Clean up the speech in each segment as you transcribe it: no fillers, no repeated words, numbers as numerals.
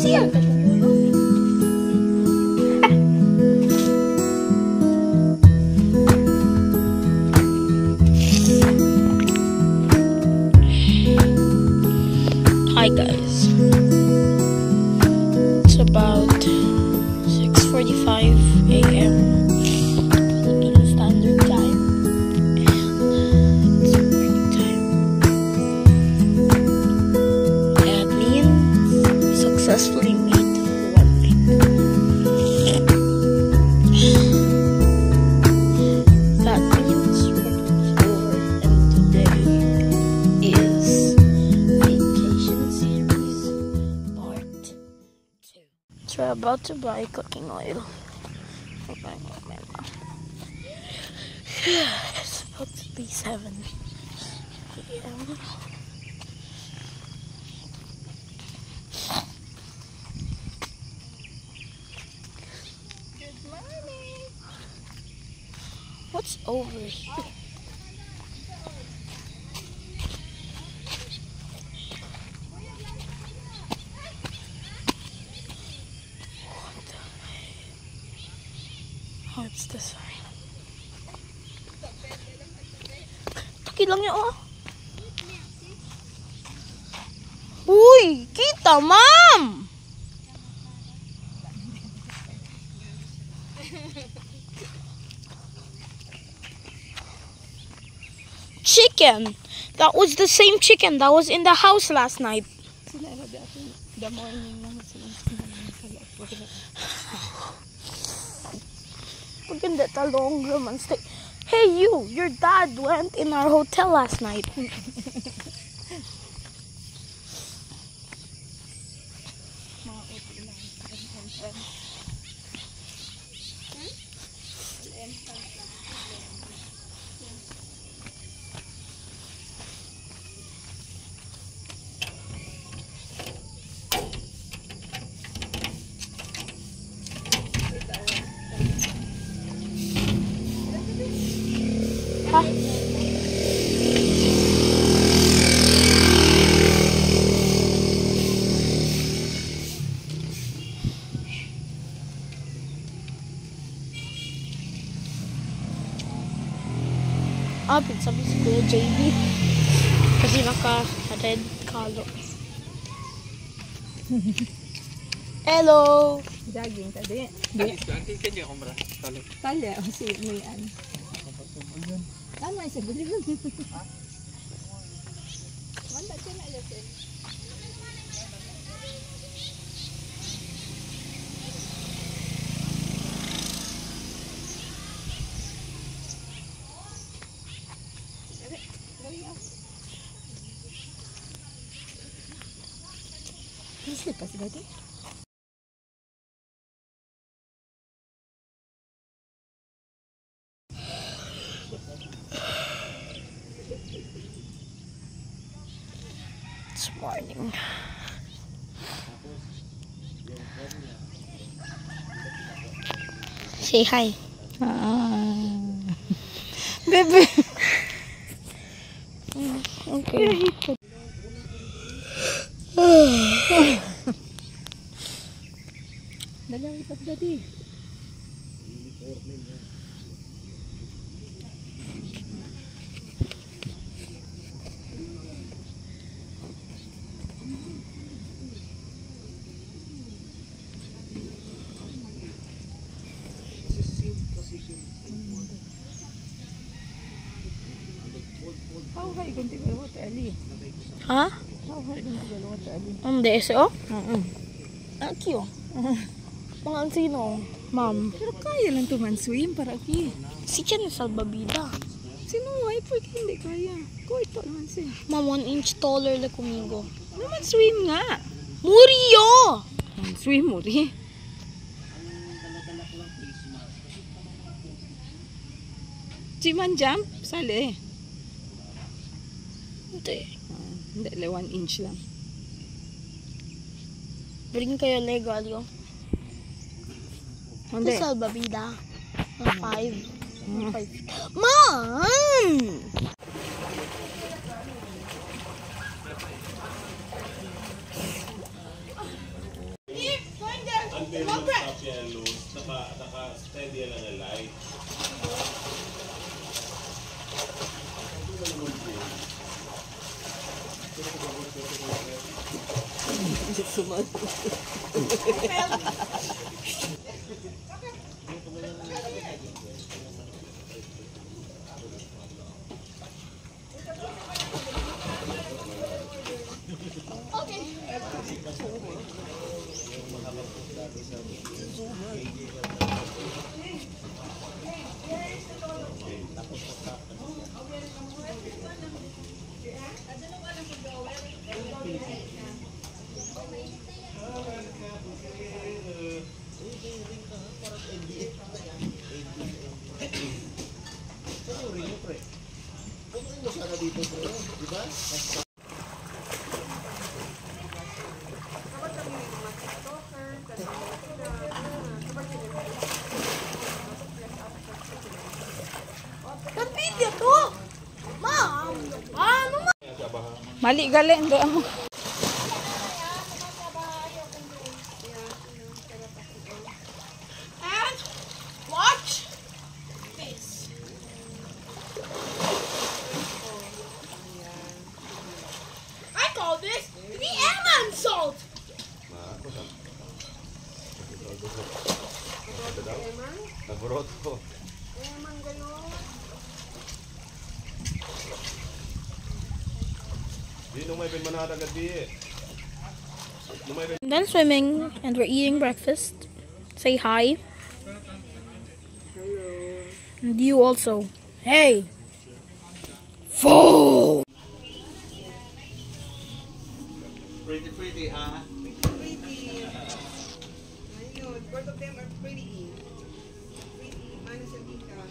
here. Hi guys. It's about 6:45 a.m. Philippine Standard Time. It's morning time. That means we successfully made 1 week. That means we're over, and today is Vacation Series Part 2. So we're about to buy cooking oil. It's about to be 7 p.m. Good morning. What's over here? What the heck? Oh, it's this way. Taki lang niya, oh. Uy, kita, ma'am! Chicken! That was the same chicken that was in the house last night. The morning Paganda talong naman stay. Hey you, your dad went in our hotel last night. Sabi si Kuya JB kasi naka-red color. Hello! jogging tadi. Nanti kan dia kumra. Tali, si Mian. Tama sa buli. Manda siya na lesson. Slippers berarti? It's morning. Say hi. Baby. Okay. Dalang ipat tadi. How high ganti ba water ali? Ha? How high ganti ba water ali? Ang DSO? Aki oh. Mga sino? Ma'am. Pero kaya lang to man swim para ki. Si Chen salbabida. Sino ay porque hindi kaya. Ko ito naman siya. Ma'am, 1 inch taller la kumigo. Naman swim nga. Murio! Swim mo rin. Si man jump, sali. Hindi. Hindi, 1 inch lang. Bring kayo Lego, algo. Hindi. Ito salbabida. 5. 5. Mom! hindi mo stop yan loose, naka-steady yan ang light. Video to! Ma'am! Ano ma? Mali gali, hindi mo. And watch this. I call this the Eman salt. Nagurot ko. I'm done swimming and we're eating breakfast. Say hi. Hello. And you also. Hey. Fool. Pretty, ah. Pretty. Ayun, both of them are pretty. Pretty, minus yung ika.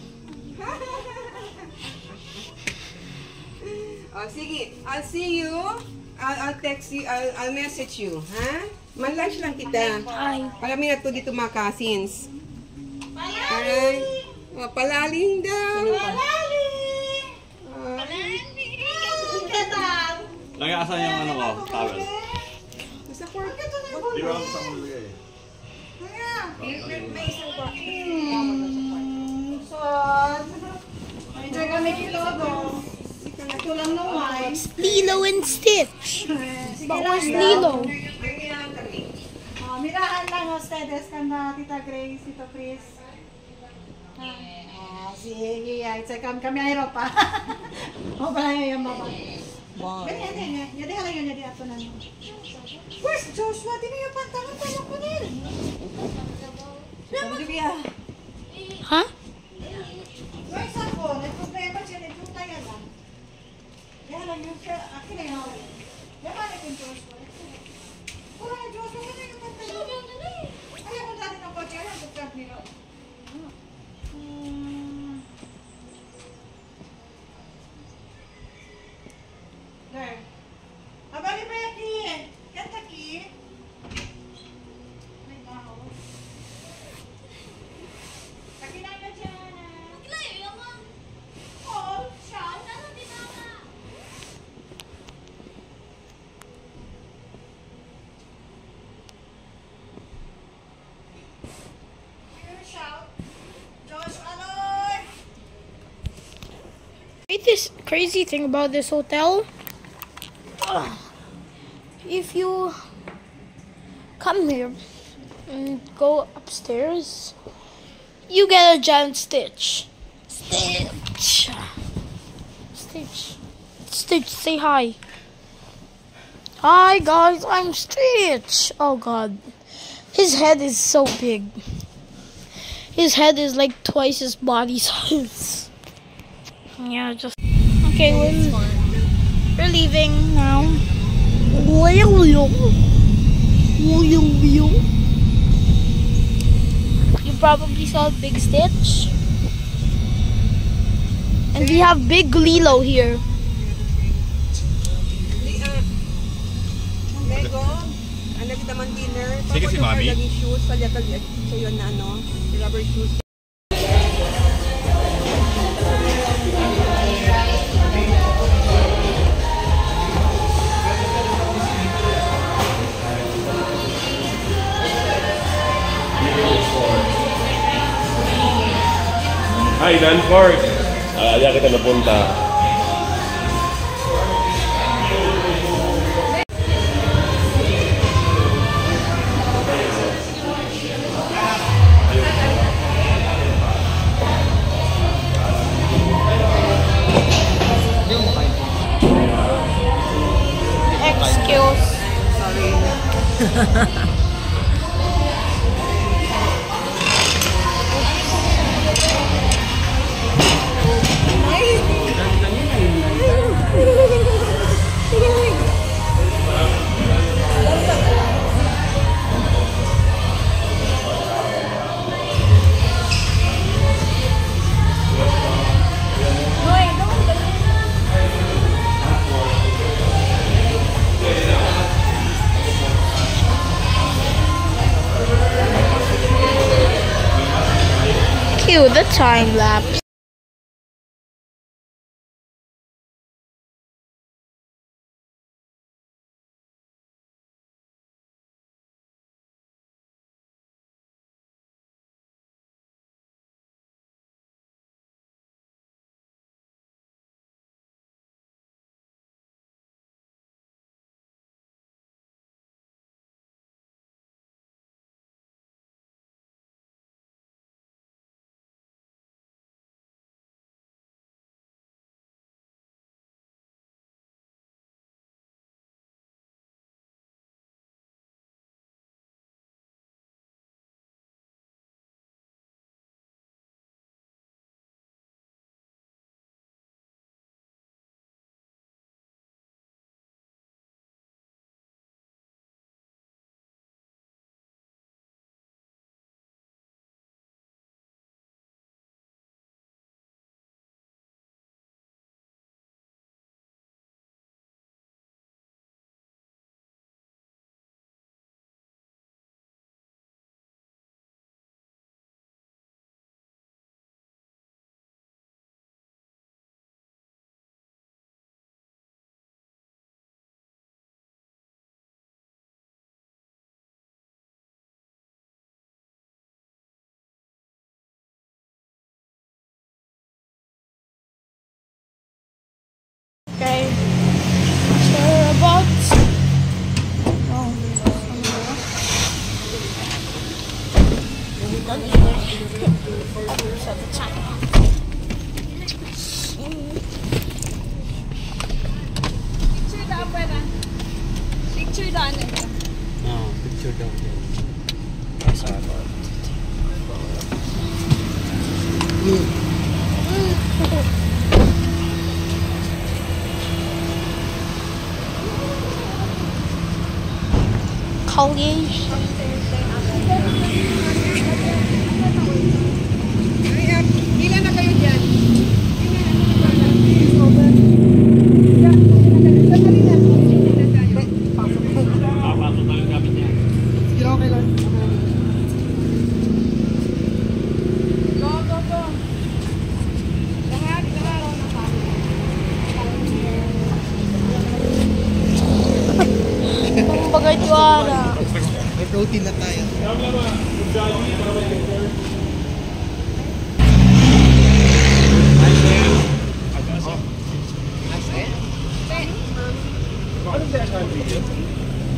Oh, sige, I'll see you. I'll text you, I'll message you, ha? Man-lunch lang kita. Hi. Palami na to dito mga cousins. Alright. Oh, palalim daw. Palalim. Nag-aasan yung ano ko, towel. Sa pork ito na Di ba ako sa mulugay? may isang pork. Sad. Enjoy kami kito do. Ito lang naman. Lilo and Stitch. But where's Lilo? Miraan lang ustedes kanda Tita Grace, Tito Chris. Sige, ay kami ay ropa. O ba yung mama? Ganyan. Jadi lang yun jadi ato na. Where's Joshua? Di niyo pantangan pa ko nil. Sabi niya. Huh? Where's ako? Nagproblema siya nito tayo lang. Kaya lang yung akin ay hawak. Yan ba natin Joshua? Wala na Joshua, wala yung pantangan. Ayaw mo dati ng kotse, ayaw mo camp nila. There. Abali pa yan ki. Kanta ki. May baho. Kakinan na dyan. Oh, siya. Shout. Josh Aloy. This crazy thing about this hotel. If you come here and go upstairs, you get a giant Stitch. Stitch. Stitch, say hi. Hi guys, I'm Stitch. Oh god. His head is so big. His head is like twice his body size. Yeah, just okay. We're leaving now. You probably saw Big Stitch, and we have Big Lilo here. Lego, ano kita man dinner. Sige si Mami. Lagi shoes, palyat-palyat. So yun na ano, rubber shoes. Hi, Danforth. Diyan kita napunta. Excuse. Cue the time lapse. Okay. So we're about Picture daan eh. Picture daw. college. Ilan na kayo dyan? Papasok na yung gamit niya. Okay lang. Kumbaga juara. May protein na tayo.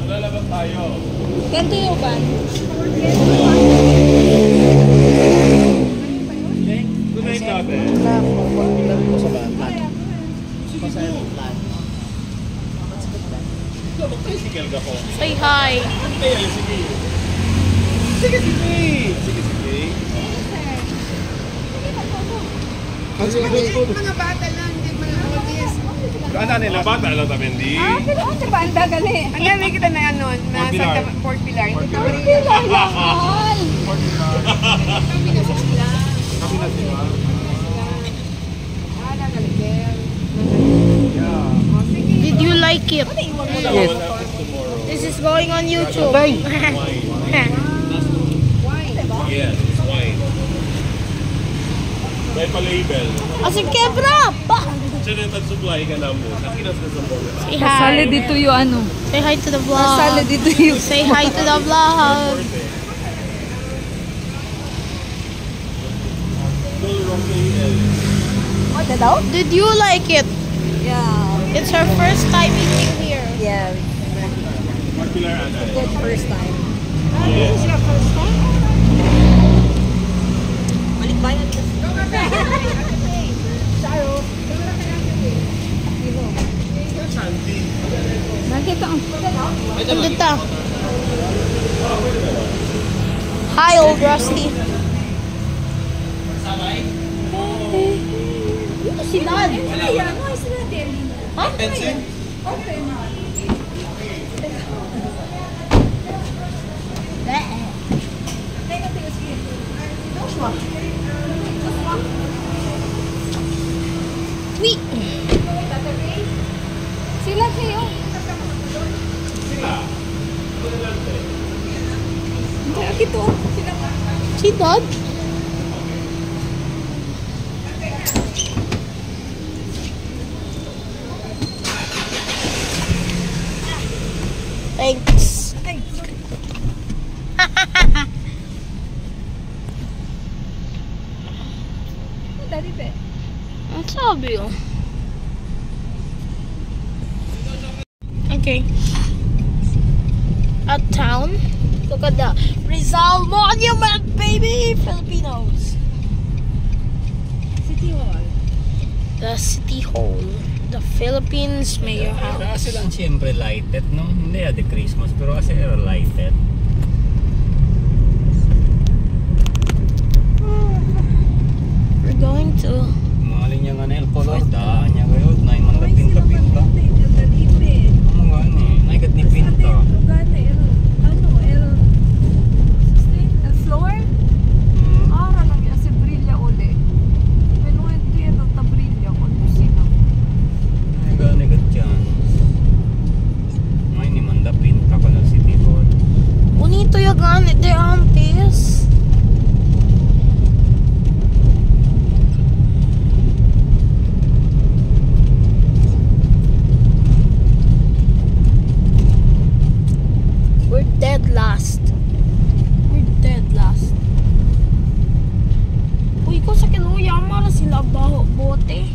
Lalabas tayo. Ganito yung ban. Good night, ate. Mag-tricycle ka po. Say hi. Sige, sige. Sige, sige. Sige, sige. Mga bata lang, hindi mga audience. Ano nila bata lang tabi hindi? Pero ano ba? Ang dagali. Ang dami kita na ano, na sa Fort Pilar. Hindi ka rin. Kailangan. Kami na sila. Kami na sila. Ah, nagaligel. Did you like it? Yes. This is going on YouTube. Yes, wine. May pa-label. Asik kebra pa. Siya na tag-supply ka na mo. Nakinas na sa mga. Say Kasali hi. dito yung ano. Say hi to the Kasali vlog. dito yung... Say hi to the vlog. Did you like it? Yeah. It's her first time eating here. Yeah. Good first time. This is your first time? Balikbayan kasi. Nandito. Hi, old Rusty. Si Dad. Huh? Sweet. Sila kayo. Ito. Si Dad. Thanks. Dali be. Ang sabi oh. Okay. At town. Look at the Rizal Monument, baby! Filipinos. City Hall. The City Hall. The Philippines Mayor House. Kasi lang siyempre lighted, no? Hindi the Christmas, pero kasi lighted. We're going to... Mga linya nga na el color, daan niya kayo. Nain man ka pinta-pinta. Ano nga ni? Naikat ni pinta. Naikat dyan. May ni manda pinta ka ng City Hall. Bonito yung ganit de antes. We're dead last. We're dead last. Uy, ko sa kiluya mara sila baho bote.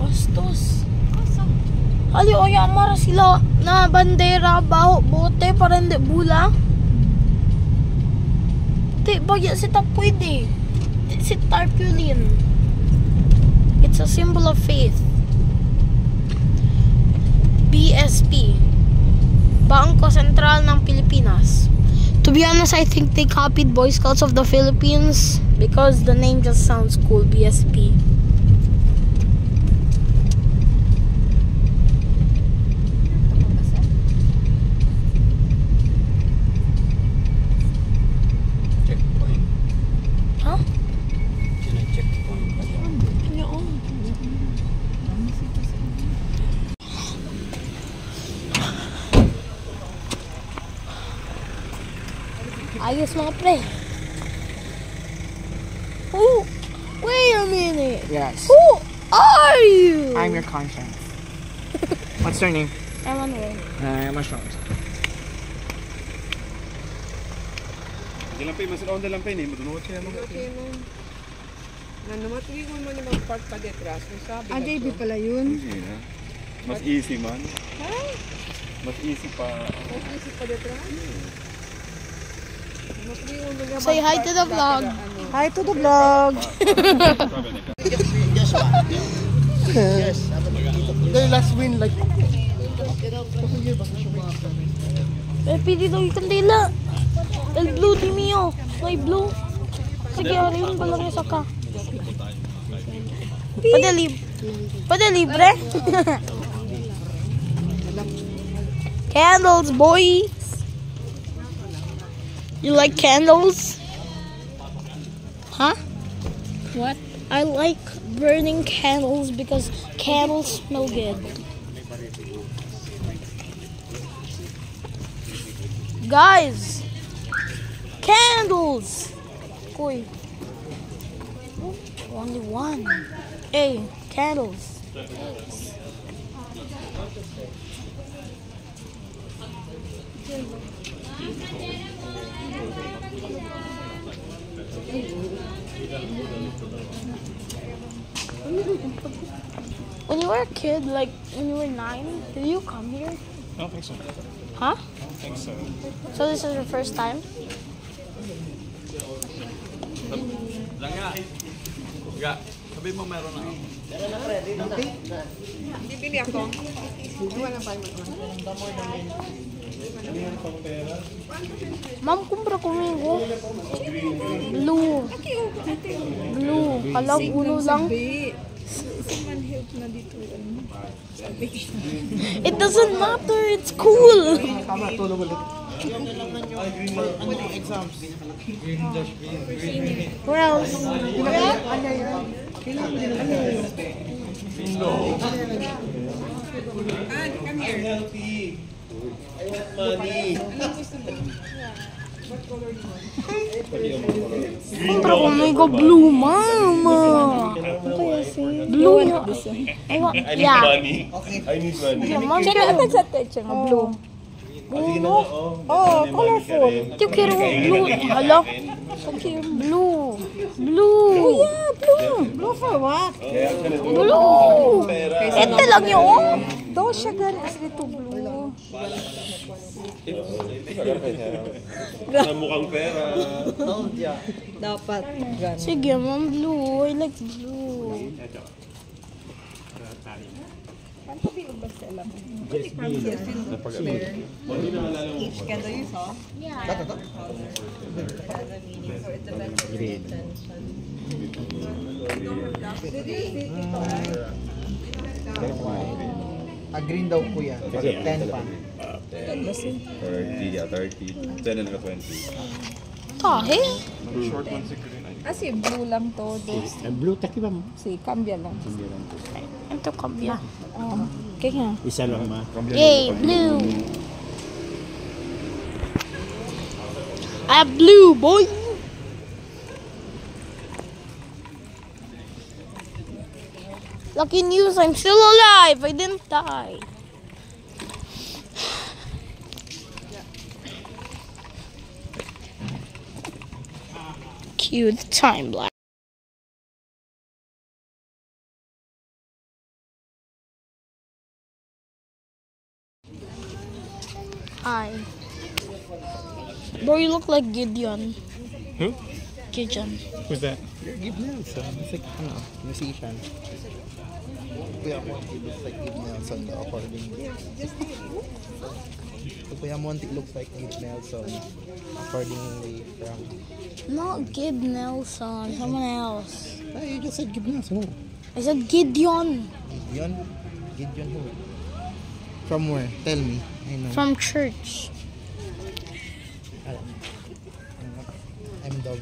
Bastos. Ali o mara sila na bandera baho bote para hindi bula. Di bagya si pwede. Si tarpaulin. It's a symbol of faith. BSP. Bangko Sentral ng Pilipinas. To be honest, I think they copied Boy Scouts of the Philippines because the name just sounds cool, BSP. Checkpoint. Huh? Checkpoint pa yan. Ayos mga pre. Oh, wait a minute. Yes. Who are you? I'm your conscience. What's your name? Emmanuel. Mushrooms. Hindi lang pa yung masalaw na lang pa yun eh. Madunod siya naman. Nanumatuli mo naman yung mag-park pa detras. Ah, JB pala yun. Hindi na. Mas easy man. Mas easy pa. Mag-isip pa detras. Say hi to the vlog. Hi to the vlog. The last win, like... Pwede daw yung kandila. El blue di mio. May blue. Sige, harin ba lang yung saka. Pwede libre. Candles, boy. You like candles? Huh? What? I like burning candles because candles smell good. Guys, candles. Uy. Only one. Hey, candles. When you were a kid, like when you were 9, did you come here? I don't think so. Huh? I don't think so. So this is your first time? Langga. Langga. Sabi mo meron na. Bibili ako. Wala pa yung Ma'am, kumpra kumingo. Blue. Blue. Kalang uno lang. It doesn't matter. It's cool. Tama, tulog ulit. Exams. Where else? come here. Kumpra kumingo blue, mama. Blue. Yeah. Money. I need money. Yeah, ma'am. Sa teacher nga, blue. Oh, colorful. You quiero blue. Hello? Blue. Blue. Yeah, blue. Blue for what? Blue. Ito lang yun. Daw siya gan is dito blue. Sa mukhang pera. Dapat gan. Sige, ma'am. Blue. I like blue. Green daw po yan. 10 pa. 30, yeah, 30. 10 and 20. Tahe. Kasi blue lang to. Blue, taki ba mo? Si cambia lang. Ito kabya. Kaya nga. Isa lang ma. Yay, blue. I have blue, boy. Lucky news, I'm still alive. I didn't die. Cue the time lapse. Hi. Bro, you look like Gideon. Who? Gideon. Who's that? Give Nelson. It's like, musician. Kuya Monty looks like Give Nelson according Kuya Monty looks like Give Nelson accordingly from... Not Gid Nelson, someone else. Ah, you just said Give Nelson. Who? I said Gideon. Gideon? Gideon who? From where? Tell me. I know. From church. I'm dog.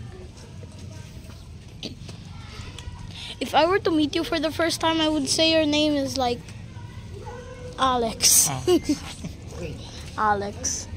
If I were to meet you for the first time, I would say your name is like Alex. Alex.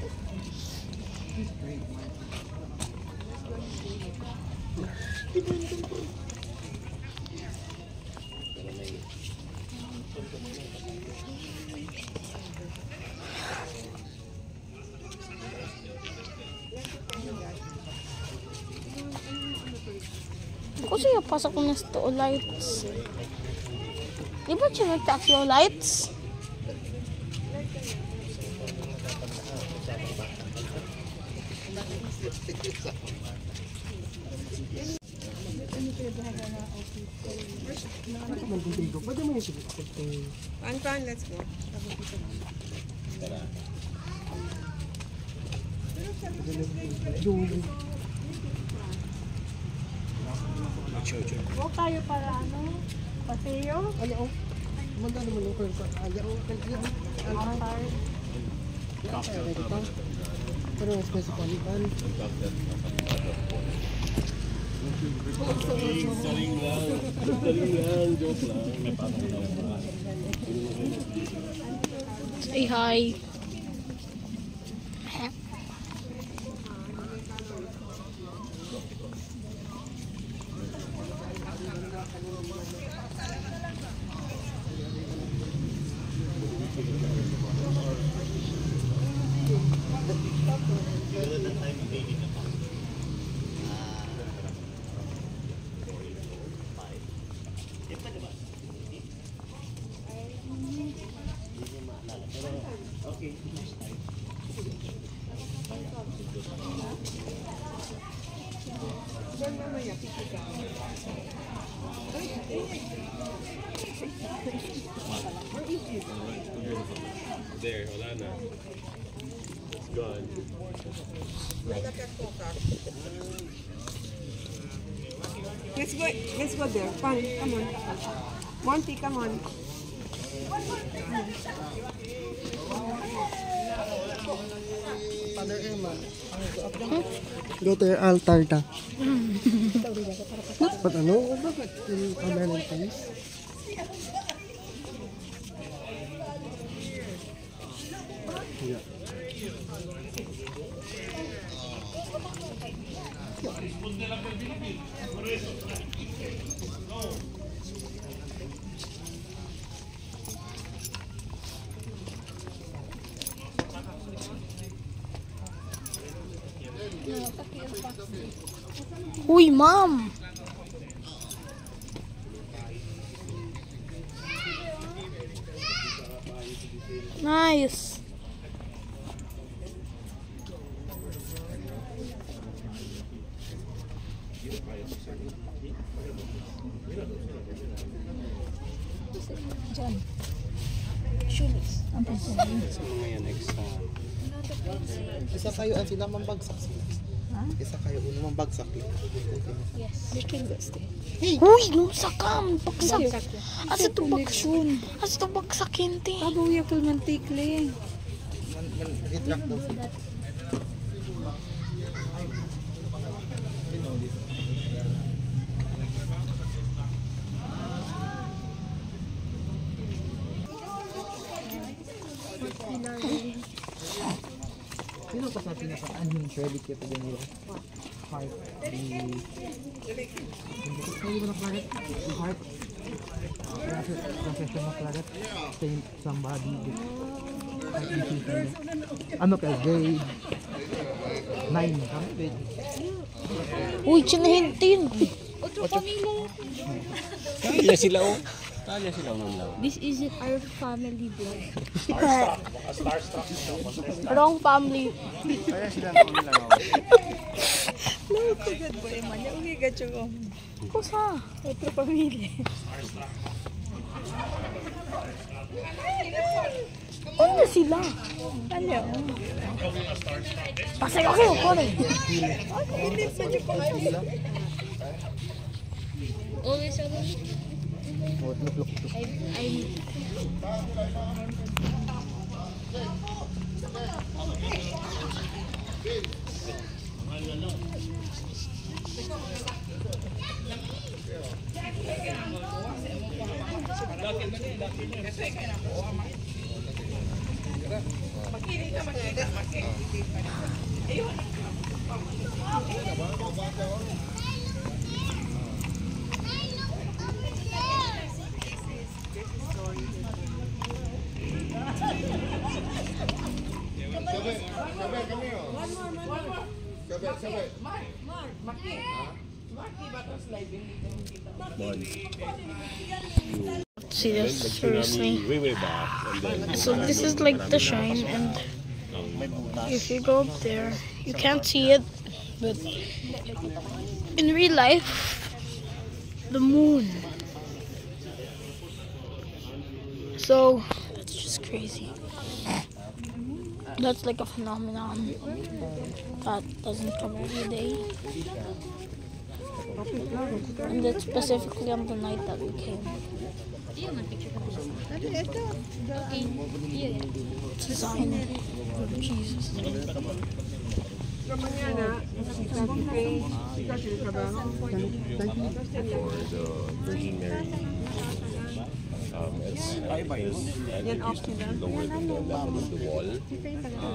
Kasi pasok ko na sa lights. Di ba siya nagtakyo lights? Fun, let's go. Huwag tayo para ano? Paseo? Magkano mo lang sa kaya o pero specifically kan Say hi. There, wala na. It's gone. Let's go there. Fun, come on. Monty, come on. Go to your altar ta. Ba't ano? Bakit yung Valentine's? Yeah. Uy, mom! Nice. Sa mga yan, extra. Isa kayo ang sila mambagsak sila. Isa kayo uno mambagsak lang. Uy, nung sakam! Bagsak! Asa to bagsak? Asa to bagsak hindi? Pabuya ko mantikli. Retract daw sila. Sino pa sa pinaka-ano yung credit kaya pwede nila? Heart. Hindi mo na planet? Yung heart. Professional planet. Saint somebody. Ano ka? Grade 9. Ano grade? Uy, chinahintin! Kaya sila oh. Kaya sila ng law. This is our family vlog. Wrong family. Kaya sila ng law. Kagad ba yung manya? Uli ka chong. Kusa? Otro pamilya. Ano na sila? Ano? Pasay ako kayo, kone. Hindi sa niyo pa sila. Always alone. See this? Seriously. Way back. And then So this is like the shrine, and if you go up there, you can't see it, but in real life, the moon. So that's just crazy. That's like a phenomenon that doesn't come every day. And that's specifically on the night that we came. It's a sign of Jesus. Virgin Mary. It's used to be lower than the level of the wall.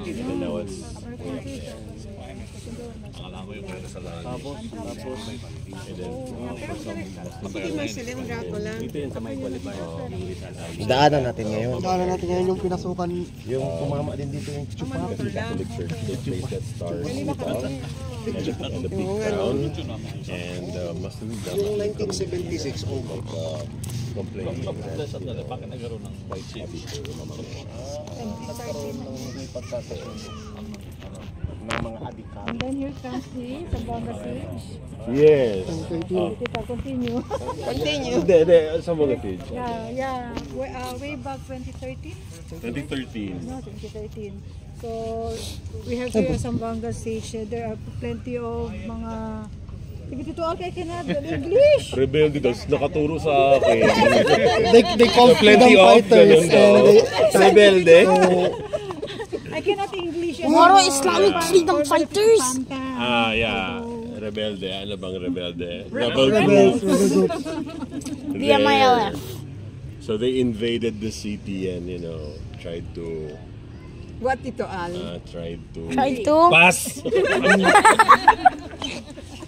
And now it's Daanan natin ngayon. Daanan natin ngayon yung pinasukan. Yung tumama din dito yung chupa. Catholic Church. The place that stars above and the big crown. And must have been Yung 1976 complaining that Bakit nagkaroon ng white sheep? nagkaroon ng may pagkataon. ng mga adikal. And then here comes the Zamboanga Siege. Yes. Tita, continue. Continue. Hindi. Zamboanga Siege. Yeah. Way back 2013? 2013. No, 2013. So, we have here Zamboanga Siege. There are plenty of mga... Tigitutual kay Canada, English! Rebelde daw. Nakaturo sa akin. They call Plenty freedom of fighters ganun daw. and they... Rebelde? I cannot English. Moro Islamic Freedom Fighters. Yeah. Rebelde. Ano bang rebelde? Rebel group. BMILF. So they invaded the city and, tried to... What, Tito Al? Tried to... Try to. Pass!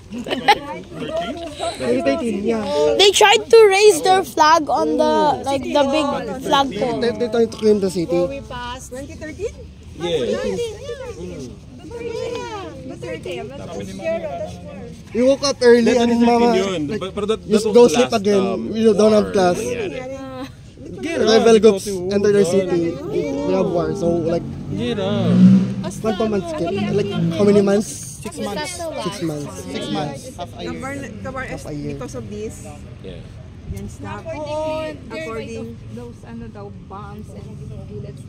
2013, yeah. They tried to raise their flag on the big flagpole. They tried to claim the city. We passed 2013? Yeah. We woke up early and mama just go sleep again. We don't have class. Rebel groups enter their city. We have war. So like 1 month, like how many months? 6 months. 6 months. 6 months. Half a year. Because of this. Yeah. Yan stop. According those bombs and bullets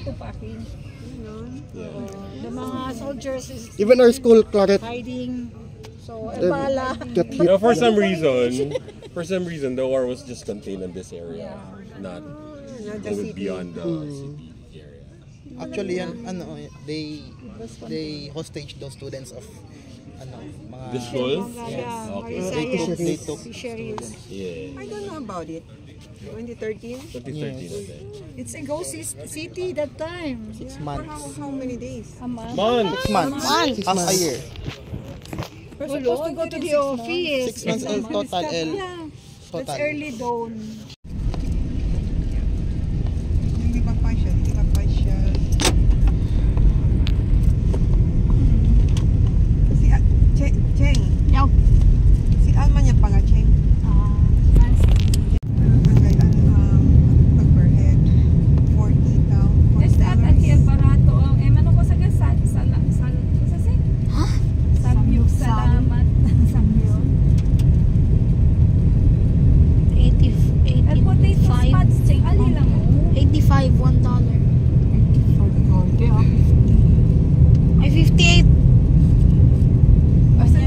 tupakin. The mga soldiers is Even our school, Claret, hiding. So, they bala. get hit. For some reason, the war was just contained in this area, not going beyond the city area. Actually, they hostage those students of mga The school? they took Fisheries. Yeah. I don't know about it. 2013? 2013, okay. It's a ghost city that time. 6 For months. how many days? A month. Months! 6 months. Half a year. We're supposed to go to the office. 6 months It's total. yeah. That's early dawn. Hindi pa pa siya. Si Cheng. Yo. Si Alma niya pala, Cheng. Pag-per-head. 40 daw. Just at here barato ang ano ko sa Samyuk salamat. Samyuk. 85. At potato spots cheng ali lang mo. 85, $1. Ay, 58.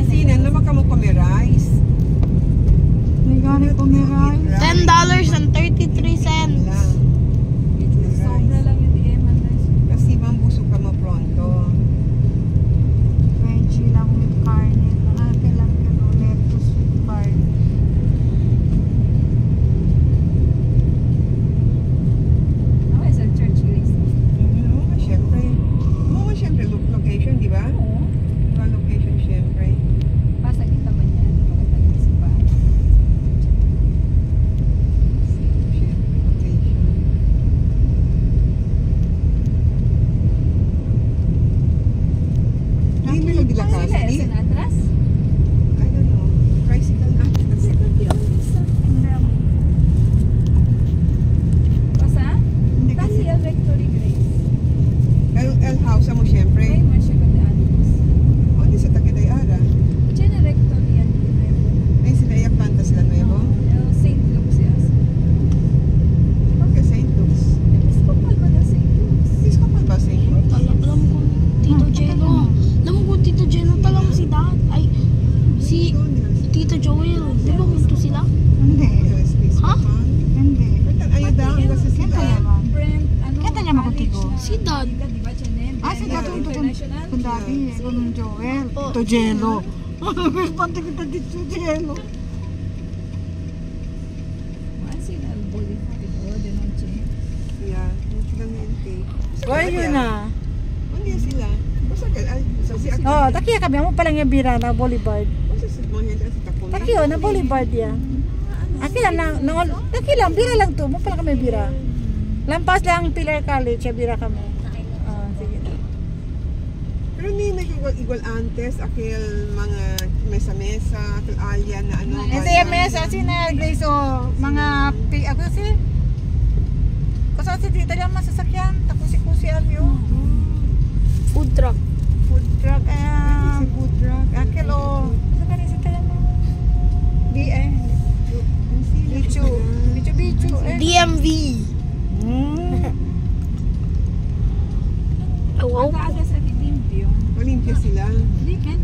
Sinan naman ka mo kumirize. Nagani ko miray. $10.33. Lang. Sobra lang yung DM Kasi mambusog ka mo pronto. Veggie lang with carne. Ate lang yung lettuce with carne. Okay, sa church list. Siyempre, location, di ba? Oo. Diba location, siyempre. Basta kita man yan. Magandang isipan. Siyempre, location. Hindi mo nila Sila kasi. yung atras? I don't know. Tricycle natin. Basta? Hindi Kasi yung Victory Grace. El House mo, siyempre. Ay, man siya kami anos. O, di sa Takitay-Ara. Diyan na Rectory yan. Ay, sila Iyak Plantas lang nuevo. St. Luke's yes. Okay, St. Luke's. Episcopal ba na St. Luke's? Episcopal ba St. Luke's? Alam ko, Tito Jeno. Alam ko, Tito Jeno talagang si Dad. Ay, si Tito Joel. Di ba gusto sila? Hindi. Ha? Hindi. Ayudahan kasi sila. Brent, ano? Kaya niya makutigo. Si Dad. Di ba Chanem? Si Dato International. kung dati, kung Joel. Ito Jello. Pati kita dito Jello. Ano sila? Bolivar. De noche. Yeah, silang NT. Why yun na? Hindi sila. Basta si Aki. Oh, takiya kami mo palang yung bira na Boulevard. Basta si mga hindi si Takumi. Takiyo na Boulevard yan. Aki lang taki lang bira lang to, mo pala kami bira. Lampas lang Pilar College, bira kami. Sige. Pero hindi nag-igual antes, akil mga mesa-mesa, akil alien na ano. Ito yung mesa, sina Grace o mga ako si kasi si Tita yung masasakyan, tapos si Kusi Alyo. food truck. Food truck. Food truck. Akil o. Sa kanil sa tayo mo? Bichu. Bichu. DMV. Oh, Aga sa Limpyo. Olympia sila. Hindi, dyan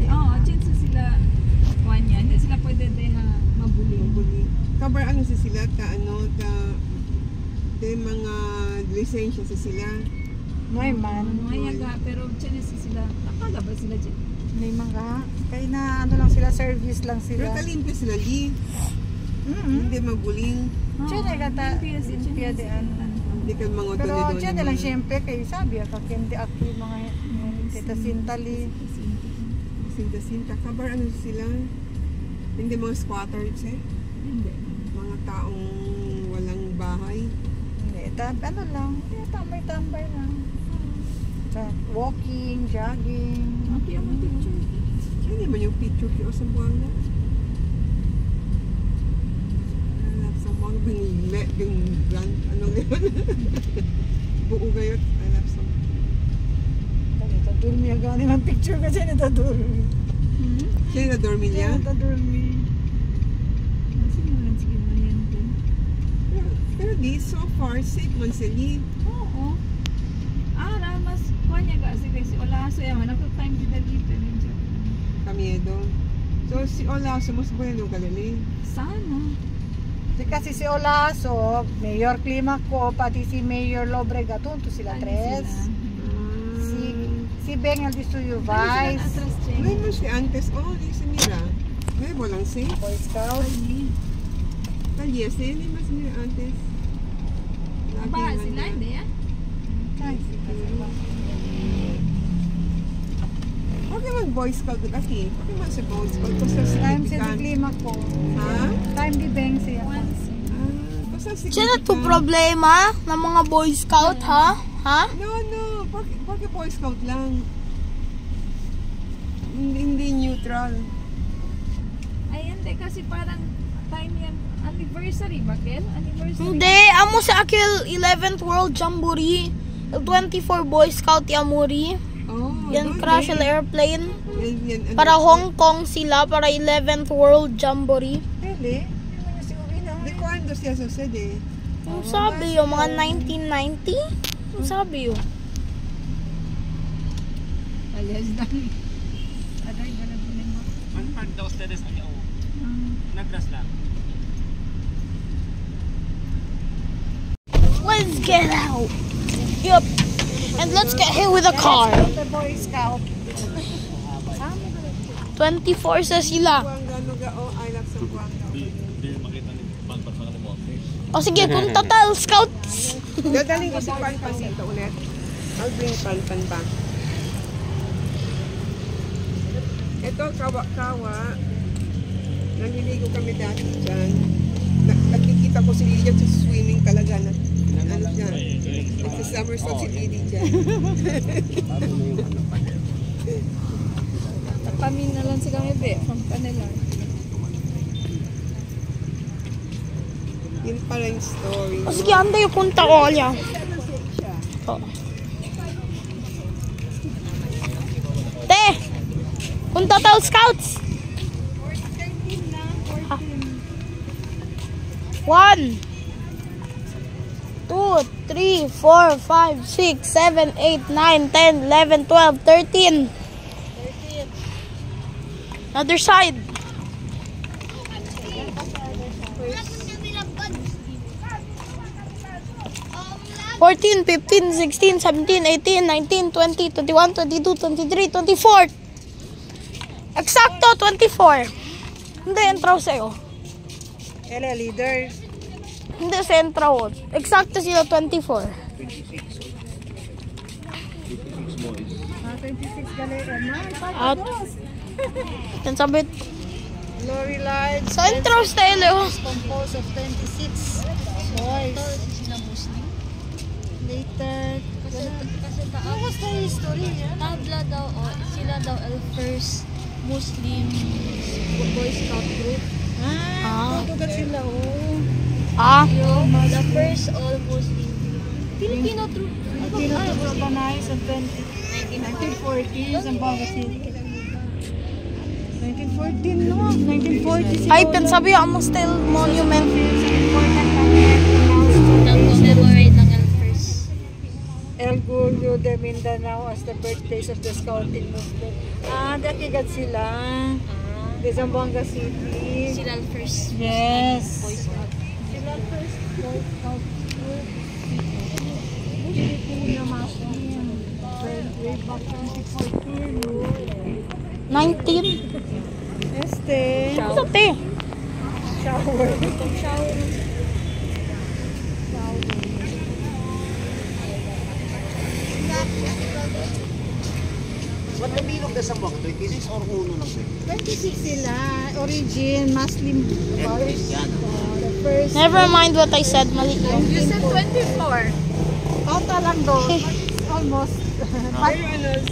sila kuha niya. Hindi sila pwede mabuli. Kabar ano sa sila ta mga lisensya sa sila. May man. Mayaga, pero dyan sila. Nakaga ba sila dyan? May mga. Kaya na ano lang sila, service lang Pero sila. kalimpia sila li. Hindi maguling. Diyan ay kata. Limpia de ano. Hindi ka mga Pero diyan na lang siyempre kayo sabi. Kakindi ako yung mga tita Sintali. Sinta. Kabar ano sila. Hindi mga squatters eh. Hindi. Mga taong walang bahay. Hindi, ano lang. Tambay lang. Walking, jogging. Okay, ang picture. Yan naman yung picture ko sa Buanga. Sa Buanga, yung brand, ano yun? Buo gayot, I love some. Ito, Durmi. Ang gani ng picture kasi nito, Durmi. Siya na Dormilia? Ito, Durmi. Sige mo yan din. Pero di, so far, safe man sila. Oo. Mas kuha niya kasi Olaso yaman. Ako-time kita dito. Kamiedo. So, si Olaso, mas bueno galing. Sana. Kasi si Olaso, Mayor Climaco, pati si Mayor Lobrega, tunto sila tres. Si Beng Aldisuyo Vice, May mo si Antes, di si Mira. May walang safe. Boy Scout. Yes, hindi mas Mira Antes. Ba sila hindi ah? Okay man Boy Scout kasi. Okay man si Boy Scout. Basta Time si significant. Climaco. Ha? Time di Beng siya. Basta siya na significant. to problema ng mga Boy Scout, ha? Ha? No. Bakit Boy Scout lang? Hindi neutral. Ay, hindi kasi parang time yan. Anniversary ba, Kel? Anniversary. Hindi, amo sa akil 11th World Jamboree. 24 Boy Scout Yamuri. Yan crash ang airplane. Yan, Para Hong Kong sila, para 11th World Jamboree. Really? Di ko ando siya sa sede. Yung sabi yung mga 1990? Yung sabi yung. Alias dami. Aday, ganun din mo. Man part daw ustedes ang yaw. Nagras lang. Let's get out. Yup. And let's get hit with a car. The Boy Scout. 24 sa sila. Buanga ga I love sa Buanga. Hindi makita ni Palpat sa kanila mo. O sige, kung total scouts. Dadaling ko si Panpan dito ulit. I'll bring Panpan back. Ito, kawa. Naliligo kami dati dyan. Nakikita ko si Lilian sa swimming talaga na. Ano siya? Sa somersault si Lily dyan. Pamin na lang si kami, be, from Canela. Yun pala yung story. O sige, anda yung punta ko niya. Oh. Te! Kung total scouts! 1 2, 3, 4, 5, 6, 7, 8, 9, 10, 11, 12, 13. Other side. 14, 15, 16, 17, 18, 19, 20, 21, 22, 23, 24. Eksakto, 24. Hindi, entraw sa'yo. Leader. Hindi, sa entraw. Eksakto sila, 24. 26 galera na. At, yan sabit. Glory lights. Sa entraw sa'yo. Composed of 26 boys. Later. What was the history? Tabla daw, sila daw ang first Muslim Boy Scout group. Tutugat sila, Yung the first all Muslim Filipino troop. Filipino organized in 1940, Zamboanga City. 1914, no? 1940. Ay, pensabi ang style monument. Nag-commemorate ng Elfers. El Gulio de Mindanao as the birthplace of the scouting movement. Dakigat sila. De Zamboanga City. Sila Elfers. Yes. Boy Scout. Sila first Boy Scout. Filipino Muslim. Way back 2014. 19. Este. Sate. Shower. Ba't nabilog na sa mga 26 or 1 lang sa'yo? 26 sila. Origin, Muslim. The first. Never mind what I said, mali yun. You said 24. Kota lang doon. Almost. But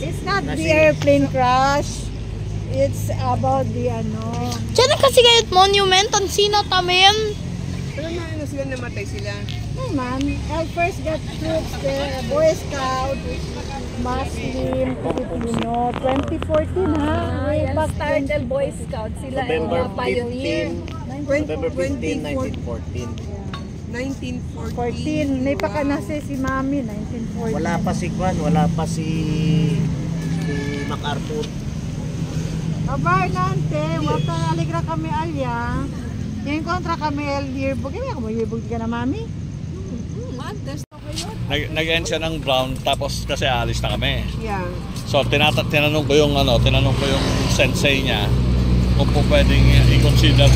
it's not the airplane crash. It's about the ano. Diyan na kasi kayo monument ang sinatamin. Pero na sila namatay sila. No man, I first got troops there. Boy Scout, Muslim, Filipino. 2014 ha. Way back Started Boy Scout. Sila ang mga pioneer. November 15, 1914. 14. May pakanase si Mami, 1914. Wala pa si Juan, wala pa si MacArthur. Abar nante, wata aligra kami alya. Yung kontra kami el yearbook. Kaya mo yearbook ka na Mami? Nag-end siya ng Brown tapos kasi alis na kami. Yeah. So tinanong ko yung sensei niya kung po pwedeng i-consider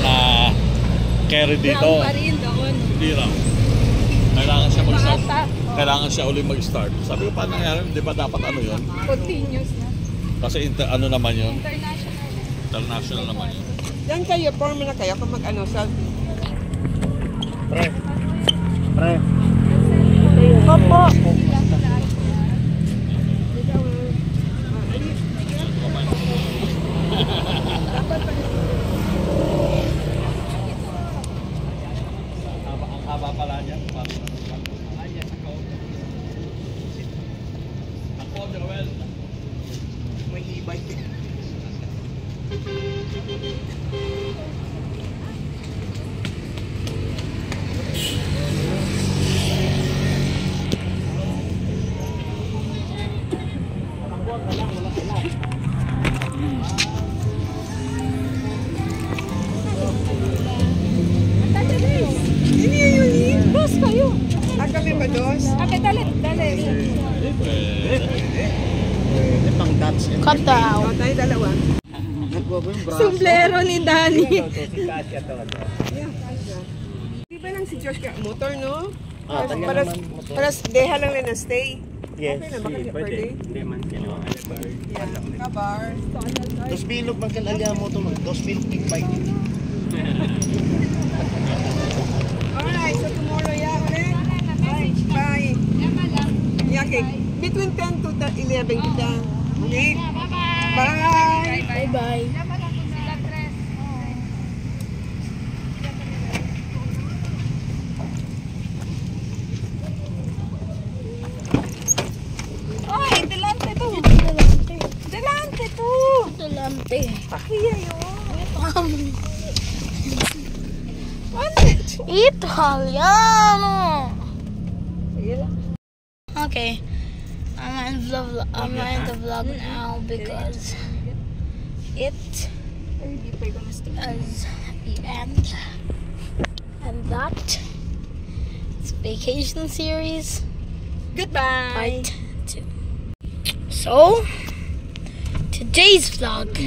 na carry dito. Hindi raw. Kailangan siya uli mag-start. Sabi ko, paano nangyari? Di ba dapat ano yun? Continuous na. Kasi ano naman yun? International naman yun. Yan kayo, form na kayo kung mag-ano, selfie. Pre. Opo. Ang haba pala niya. Ako, Joel. May e-bike. Dos kayo. Kami ba dos? Okay, dali. Pang Dutch. Cut that out. O, tayo dalawa. Sombrero ni Danny. Di ba lang si Josh ka motor, no? Tanya Para naman. deha lang na stay. Yes. Okay na ba kasi per day? Hindi man kinuha. Yeah. Kabar. Dos bilog man kan alya mo to. Dos bilog big bike. Alright, so tomorrow, yeah, ulit. Bye. Yeah, okay. Between 10 to 11 kita. Okay? Bye. Bye-bye. Ay, delante to. Delante to. Delante. Pakiya yun. Italiano. Okay. I'm in the vlog now because it is the end. And that is vacation series Goodbye. part 2. So today's vlog